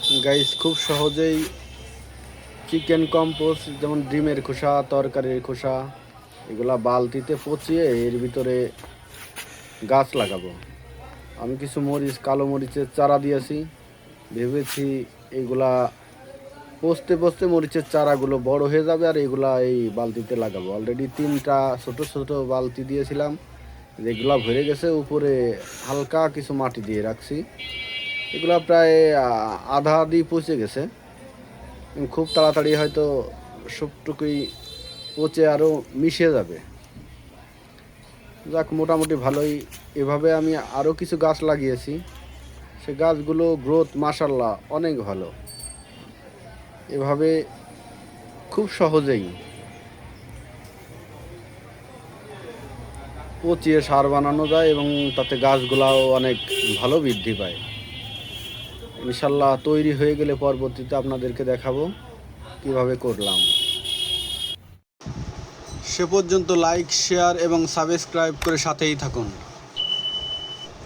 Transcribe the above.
Guys খুব সহজেই chicken compost যেমন ডিমের খোসা, তরকারির খোসা এগুলা বালতিতে পচিয়ে এর ভিতরে গাছ লাগাবো। আমি কিছু কালো মরিচের চারা দিয়েছি, ভেবেছি এগুলা পচতে পচতে মরিচের চারাগুলো বড় হয়ে যাবে আর এগুলা এই বালতিতে লাগাবো। অলরেডি 3টা ছোট ছোট বালতি দিয়েছিলাম, যেগুলা ভরে গেছে। উপরে হালকা কিছু মাটি দিয়ে রাখছি। এগুলা প্রায় আধা আধি পচে গেছে। খুব তাড়াতাড়ি হয়তো সবটুকুই পচে আরও মিশে যাবে। যাক, মোটামুটি ভালোই। এভাবে আমি আরও কিছু গাছ লাগিয়েছি, সে গাছগুলো গ্রোথ মাশাল্লাহ অনেক ভালো। এভাবে খুব সহজেই পচিয়ে সার বানানো যায় এবং তাতে গাছগুলাও অনেক ভালো বৃদ্ধি পায়। ইনশাল্লাহ তৈরি হয়ে গেলে পরবর্তীতে আপনাদেরকে দেখাবো কিভাবে করলাম। সে পর্যন্ত লাইক, শেয়ার এবং সাবস্ক্রাইব করে সাথেই থাকুন।